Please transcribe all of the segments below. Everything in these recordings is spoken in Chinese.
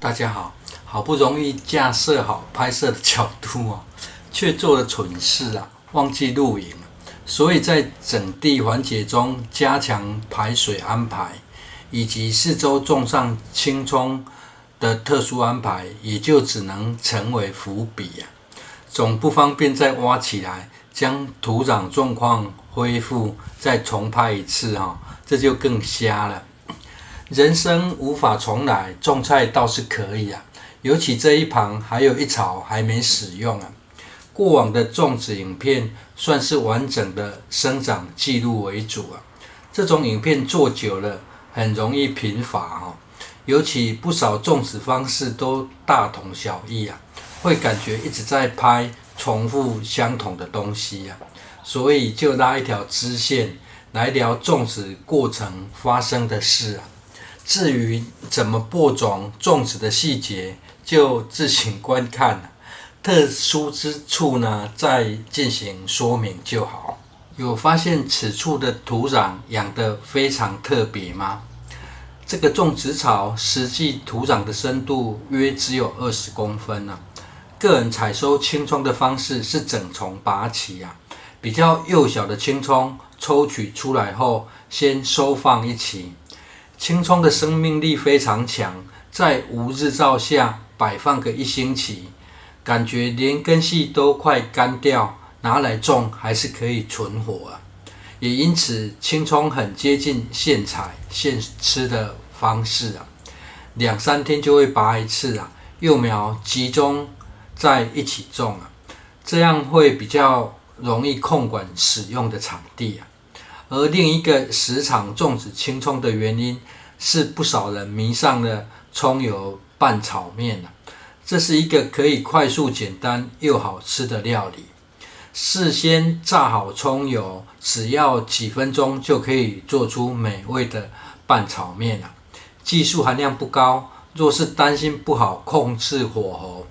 大家好，好不容易架设好拍摄的角度却做了蠢事忘记录影，所以在整地环节中加强排水安排，以及四周种上青葱的特殊安排，也就只能成为伏笔总不方便再挖起来，将土壤状况恢复，再重拍一次这就更瞎了。人生无法重来，种菜倒是可以尤其这一旁还有一槽还没使用过往的种植影片算是完整的生长记录为主这种影片做久了很容易贫乏尤其不少种植方式都大同小异会感觉一直在拍重复相同的东西所以就拉一条支线来聊种植过程发生的事至于怎么播种种植的细节，就自行观看特殊之处呢，再进行说明就好。有发现此处的土壤养得非常特别吗？这个种植槽实际土壤的深度约只有20公分个人采收青葱的方式是整丛拔起比较幼小的青葱抽取出来后，先收放一起。青葱的生命力非常强，在无日照下摆放个1星期，感觉连根系都快干掉，拿来种还是可以存活也因此，青葱很接近现采现吃的方式2-3天就会拔一次幼苗集中在一起种这样会比较容易控管使用的场地而另一个时常种植青葱的原因是不少人迷上了葱油拌炒面这是一个可以快速简单又好吃的料理。事先炸好葱油，只要几分钟就可以做出美味的拌炒面技术含量不高，若是担心不好控制火候，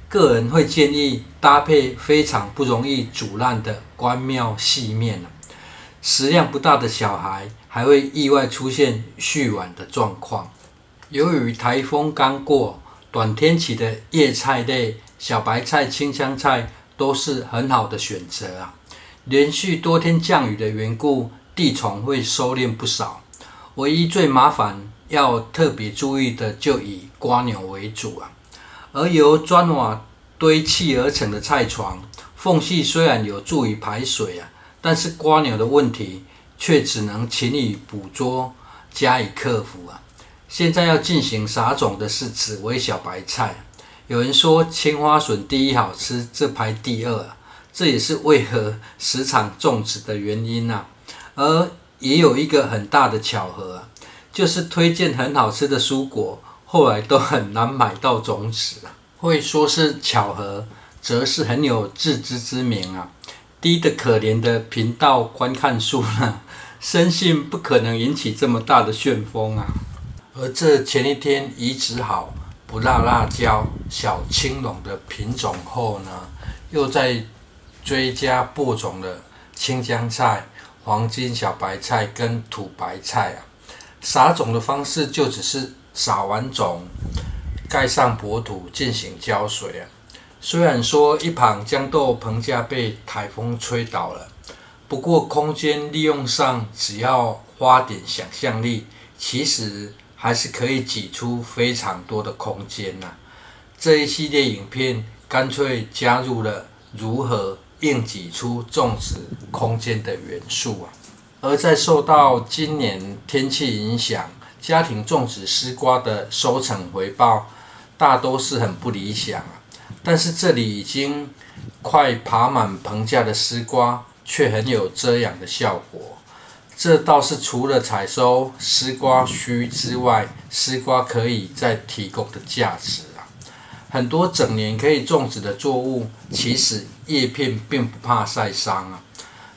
个人会建议搭配非常不容易煮烂的关庙细面食量不大的小孩还会意外出现续碗的状况。由于台风刚过，短天期的叶菜类、小白菜、青江菜都是很好的选择连续多天降雨的缘故，地虫会收敛不少。唯一最麻烦要特别注意的就以蝸牛为主而由砖瓦堆砌而成的菜床，缝隙虽然有助于排水但是蝸牛的问题却只能勤于捕捉，加以克服现在要进行撒种的是紫薇小白菜，有人说青花笋第一好吃，这排第2这也是为何时常种植的原因而也有一个很大的巧合就是推荐很好吃的蔬果，后来都很难买到种子会说是巧合，则是很有自知之明低得可怜的频道观看数深信不可能引起这么大的旋风而这前一天移植好不辣辣椒、小青龙的品种后呢，又在追加播种了青江菜、黄金小白菜跟土白菜撒种的方式就只是撒完种，盖上薄土进行浇水虽然说一旁豇豆棚架被台风吹倒了，不过空间利用上只要花点想象力，其实还是可以挤出非常多的空间这一系列影片干脆加入了如何硬挤出种植空间的元素而在受到今年天气影响，家庭种植丝瓜的收成回报大都是很不理想但是这里已经快爬满棚架的丝瓜却很有遮阳的效果，这倒是除了采收丝瓜须之外，丝瓜可以再提供的价值很多整年可以种植的作物，其实叶片并不怕晒伤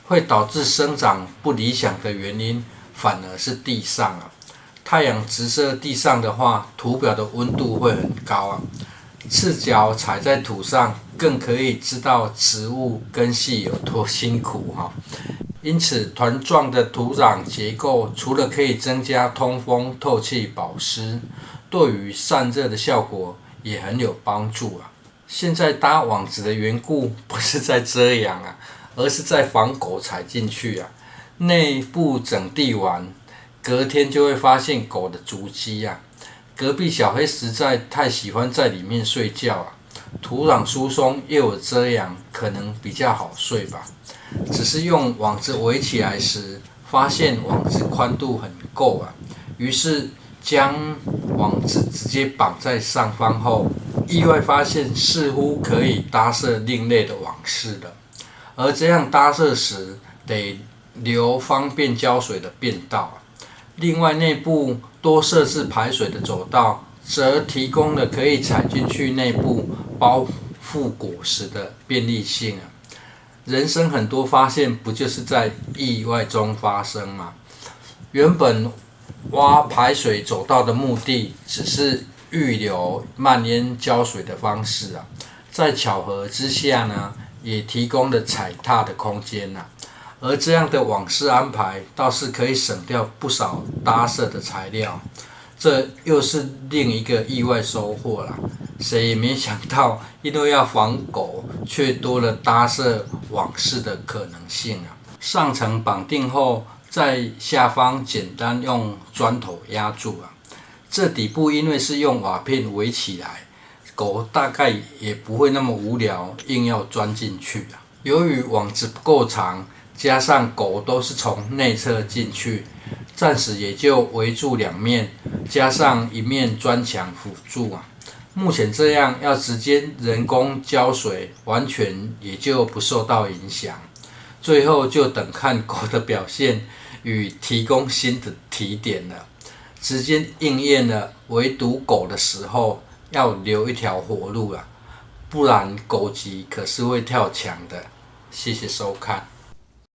会导致生长不理想的原因反而是地上太阳直射地上的话，土表的温度会很高赤脚踩在土上，更可以知道植物根系有多辛苦因此，团状的土壤结构除了可以增加通风、透气、保湿，对于散热的效果也很有帮助啊。现在搭网子的缘故不是在遮阳啊，而是在防狗踩进去啊。内部整地完，隔天就会发现狗的足迹啊。隔壁小黑实在太喜欢在里面睡觉啊，土壤疏松又有遮阳，可能比较好睡吧。只是用网子围起来时，发现网子宽度很够啊，于是将网子直接绑在上方后，意外发现似乎可以搭设另类的网式了。而这样搭设时，得留方便浇水的便道啊。另外，内部多设置排水的走道，则提供了可以踩进去内部包覆果实的便利性啊。人生很多发现，不就是在意外中发生吗？原本挖排水走道的目的，只是预留漫淹浇水的方式啊。在巧合之下呢，也提供了踩踏的空间啊。而这样的网式安排倒是可以省掉不少搭设的材料，这又是另一个意外收获啦。谁也没想到，因为要防狗，却多了搭设网式的可能性啊。上层绑定后，在下方简单用砖头压住啊。这底部因为是用瓦片围起来，狗大概也不会那么无聊，硬要钻进去啊。由于网子不够长，加上狗都是从内侧进去，暂时也就围住两面，加上一面砖墙辅助啊。目前这样要直接人工浇水，完全也就不受到影响。最后就等看狗的表现与提供新的提点了。直接应验了围堵狗的时候要留一条活路啊，不然狗急可是会跳墙的。谢谢收看。